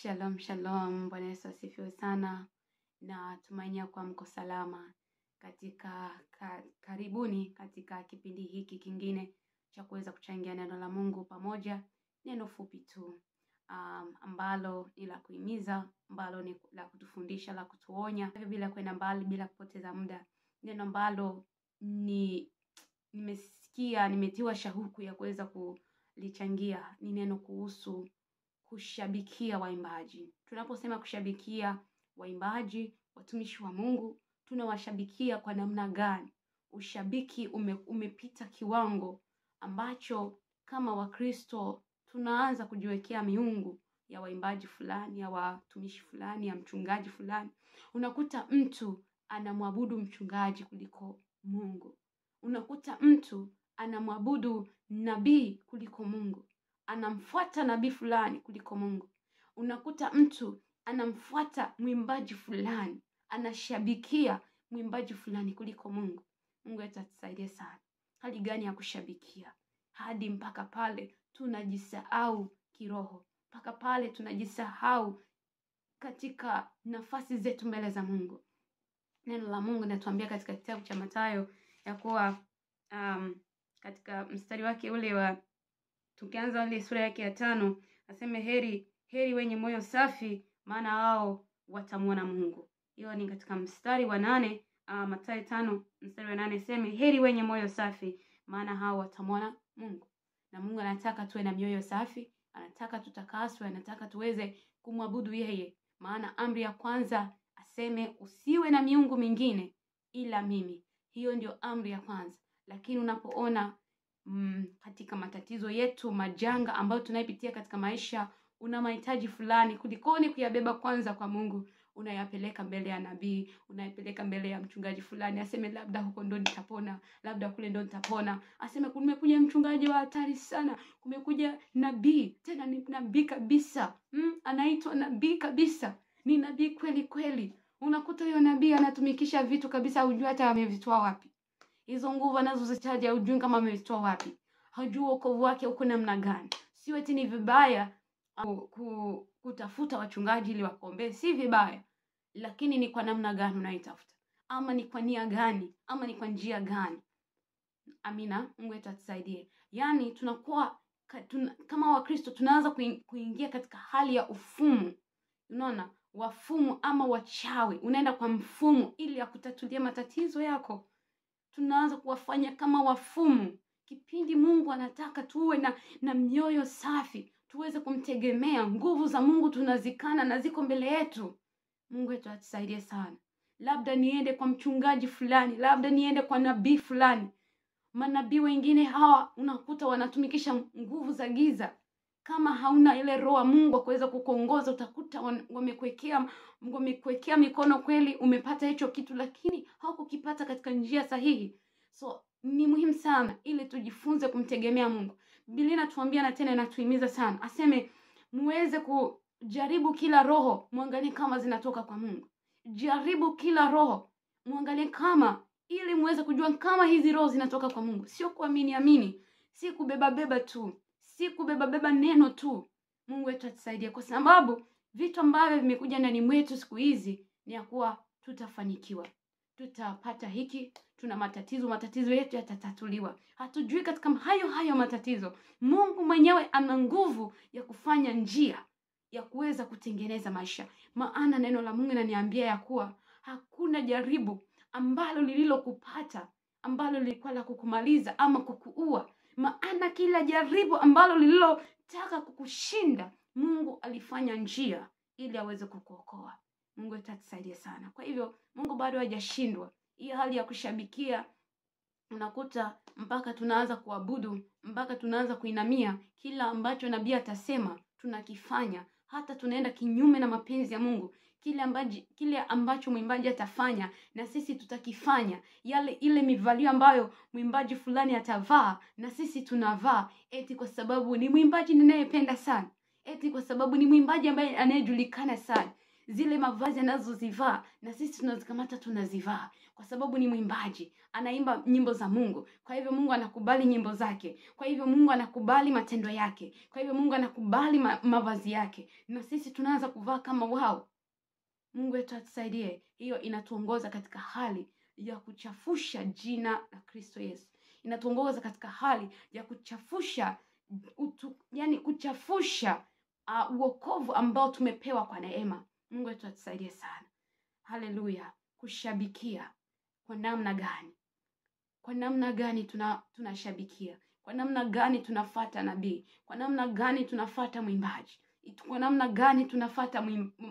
Shalom, shalom. Bwana Yesu asifiwe sana. Na tumainia kwa mko salama katika karibuni katika kipindi hiki kingine cha kuweza kuchangia neno la Mungu pamoja. Neno fupi tu ambalo ni la kuhimiza, ambalo ni la kutufundisha, la kutuonya bila kwenda mbali, bila kupoteza muda. Neno ambalo nimetiwa shauku ya kuweza kulichangia. Ni neno kuhusu kushabikia waimbaji. Tunaposema kushabikia waimbaji, watumishi wa Mungu, tunawashabikia kwa namna gani? Ushabiki umepita kiwango ambacho kama Wakristo tunaanza kujiwekea miungu ya waimbaji fulani, ya watumishi fulani, ya mchungaji fulani. Unakuta mtu anamwabudu mchungaji kuliko Mungu. Unakuta mtu anamwabudu nabii kuliko Mungu. Anamfuata nabii fulani kuliko Mungu. Unakuta mtu anamfuata mwimbaji fulani, anashabikia mwimbaji fulani kuliko Mungu. Mungu atatusaidia sana. Hali gani ya kushabikia? Hadi mpaka pale tunajisahau kiroho. Mpaka pale tunajisahau katika nafasi zetu mbele za Mungu. Neno la Mungu linatuambia katika kitabu cha Mathayo ya kuwa katika mstari wake ule wa tukianza ile sura yake ya 5, aseme heri wenye moyo safi, maana hao watamuona Mungu. Hiyo ni katika mstari wa 8, Mathayo 5 mstari wa 8, sema heri wenye moyo safi, maana hao watamuona Mungu. Na Mungu anataka tuwe na mioyo safi, anataka tutakaswe, anataka tuweze kumwabudu yeye. Maana amri ya kwanza aseme usiwe na miungu mingine ila mimi. Hiyo ndio amri ya kwanza. Lakini unapoona katika matatizo yetu, majanga ambayo tunaipitia katika maisha, una mahitaji fulani, kulikoni kuyabeba kwanza kwa Mungu, unayapeleka mbele ya nabii, unayapeleka mbele ya mchungaji fulani, aseme labda huko ndo nitapona, labda kule ndo nitapona. Aseme kumekuja mchungaji wa hatari sana, kumekuja nabii, tena ni nabii kabisa. Anaitwa nabii kabisa. Ni nabii kweli kweli. Unakuta huyo nabii anatumikisha vitu kabisa hujui hata amevitoa wapi. Hizo nguvu anazozitaja hujui kama amevitoa wapi. Hujui wokovu wake uko namna gani. Sio eti ni vibaya kutafuta wachungaji ili wakuombee, si vibaya. Lakini ni kwa namna gani unaitafuta? Ama ni kwa nia gani? Ama ni kwa njia gani? Amina, Mungu atatusaidie. Yaani tunakuwa kama Wakristo tunaanza kuingia katika hali ya ufumu. Unaona? Wafumu ama wachawi. Unaenda kwa mfumu ili akutatulie matatizo yako. Tunaanza kuwafanya kama wafumu. Kipindi Mungu anataka tuwe na mioyo safi, tuweze kumtegemea. Nguvu za Mungu tunazikana na ziko mbele yetu. Mungu wetu atusaidie sana. Labda niende kwa mchungaji fulani, labda niende kwa nabii fulani. Manabii wengine hawa unakuta wanatumikisha nguvu za giza. Kama hauna ile roho ya Mungu kuweza kukuongoza, utakuta wamekuwekea mikono kweli, umepata hicho kitu lakini haukukipata katika njia sahihi. So ni muhimu sana ili tujifunze kumtegemea Mungu. Biblia inatuambia na tena inatuhimiza sana. Aseme muweze kujaribu kila roho, muangalie kama zinatoka kwa Mungu. Jaribu kila roho, muangalie kama, ili muweze kujua kama hizi roho zinatoka kwa Mungu. Sio kuamini, si kubeba tu. Si kubeba neno tu. Mungu wetu atusaidie kwa sababu vitu ambavyo vimekuja ndani mwetu siku hizi ni ya kuwa tutafanikiwa. Tutapata hiki, tuna matatizo yetu yatatatuliwa. Hatujui katika hayo matatizo Mungu mwenyewe ana nguvu ya kufanya njia ya kuweza kutengeneza maisha. Maana neno la Mungu linaniambia ya kuwa hakuna jaribu ambalo lililokupata ambalo lilikuwa la kukumaliza ama kukuua. Maana kila jaribu ambalo lililotaka kukushinda, Mungu alifanya njia ili aweze kukuokoa. Mungu atatusaidia sana. Kwa hivyo Mungu bado hajashindwa. Hii hali ya kushabikia unakuta mpaka tunaanza kuabudu, mpaka tunaanza kuinamia kila ambacho nabii atasema tunakifanya, hata tunaenda kinyume na mapenzi ya Mungu. Kile ambacho mwimbaji atafanya na sisi tutakifanya. Ile mivalio ambayo mwimbaji fulani atavaa na sisi tunavaa, eti kwa sababu ni mwimbaji ninayependa sana, eti kwa sababu ni mwimbaji ambaye anayejulikana sana. zile mavazi anazozivaa na sisi tunazikamata tunazivaa, kwa sababu ni mwimbaji, anaimba nyimbo za Mungu. Kwa hivyo Mungu anakubali nyimbo zake, kwa hivyo Mungu anakubali matendo yake, kwa hivyo Mungu anakubali mavazi yake, na sisi tunaanza kuvaa kama wao. Mungu wetu atusaidie. Hiyo inatuongoza katika hali ya kuchafusha jina la Kristo Yesu. Inatuongoza katika hali ya kuchafusha kuchafusha wokovu ambao tumepewa kwa neema. Mungu wetu atusaidie sana. Haleluya. Kushabikia kwa namna gani? Kwa namna gani tunashabikia? Kwa namna gani tunafuata nabii? Kwa namna gani tunafuata mwimbaji? Kwa namna gani tunafuata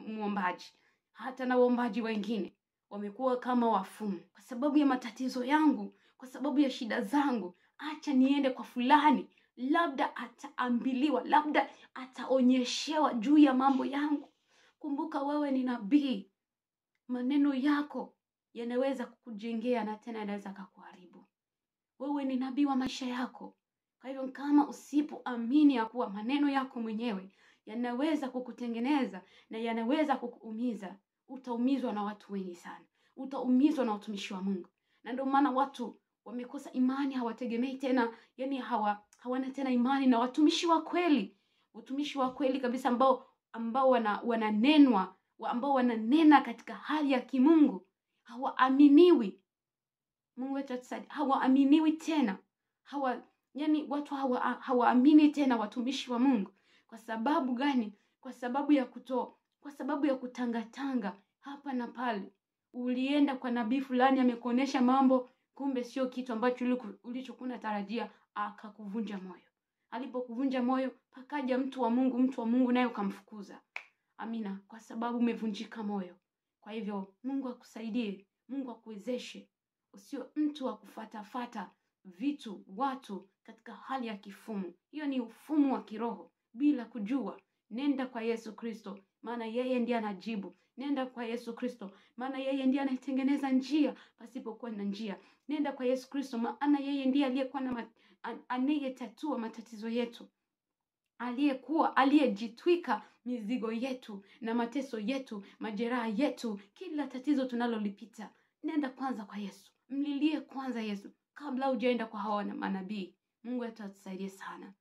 muombaji? Hata na waombaji wengine wamekuwa kama wafumu. Kwa sababu ya matatizo yangu, kwa sababu ya shida zangu, acha niende kwa fulani, labda ataambiliwa, labda ataonyeshewa juu ya mambo yangu. Kumbuka wewe ni nabii. Maneno yako yanaweza kukujengea na tena yanaweza kukuharibu. Wewe ni nabii wa maisha yako. Kwa hivyo kama usipoamini ya kuwa maneno yako mwenyewe yanaweza kukutengeneza na yanaweza kukuumiza, utaumizwa na watu wengi sana. Utaumizwa na utumishi wa Mungu. Na ndio maana watu wamekosa imani, hawategemei tena, hawana tena imani na watumishi wa kweli. Watumishi wa kweli kabisa ambao wananenwa, ambao wananena katika hali ya kimungu, hawaaminiwi. Mungu wetu atusaidie. Hawaaminiwi tena. Watu hawaamini tena watumishi wa Mungu. Kwa sababu gani? Kwa sababu ya kutangatanga hapa na pale. Ulienda kwa nabii fulani amekuonesha mambo, kumbe sio kitu ambacho ulichokuwa unatarajia, akakuvunja moyo. Alipokuvunja moyo, pakaja mtu wa Mungu naye ukamfukuza. Amina, kwa sababu umevunjika moyo. Kwa hivyo Mungu akusaidie, Mungu akuwezeshe. Usio mtu wa kufatafata vitu, watu katika hali ya kifumu. Hiyo ni ufumu wa kiroho bila kujua. Nenda kwa Yesu Kristo, maana yeye ndiye anajibu. Nenda kwa Yesu Kristo, maana yeye ndiye anaitengeneza njia pasipokuwa na njia. Nenda kwa Yesu Kristo, maana yeye ndiye aliyekuwa anayetatua matatizo yetu. Aliyejitwika mizigo yetu na mateso yetu, majeraha yetu, kila tatizo tunalolipita. Nenda kwanza kwa Yesu. Mlilie kwanza Yesu kabla hujaenda kwa hawa manabii. Mungu atusaidie sana.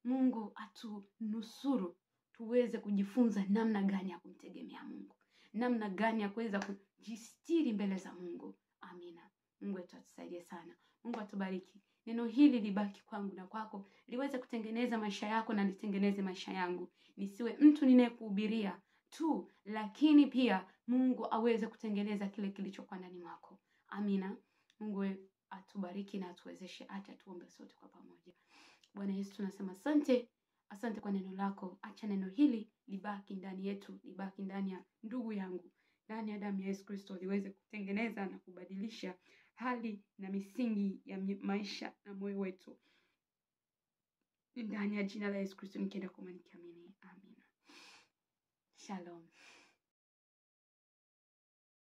Mungu atunusuru tuweze kujifunza namna gani ya kumtegemea Mungu. Namna gani ya kuweza kujistiri mbele za Mungu. Amina. Mungu atusaidie sana. Mungu atubariki. Neno hili libaki kwangu na kwako, liweze kutengeneza maisha yako na nitengeneze maisha yangu. Nisiwe mtu ninayekuhubiria tu, lakini pia Mungu aweze kutengeneza kile kilichokuwa ndani mwako. Amina. Mungu atubariki na atuwezeshe. Acha tuombe sote kwa pamoja. Bwana Yesu, tunasema asante. Asante kwa neno lako. Acha neno hili libaki ndani yetu, libaki ndani ya ndugu yangu, ndani ya damu ya Yesu Kristo, liweze kutengeneza na kubadilisha hali na misingi ya maisha na moyo wetu. Ndani ya jina la Yesu Kristo nikienda kwa nikiamini. Amina. Shalom.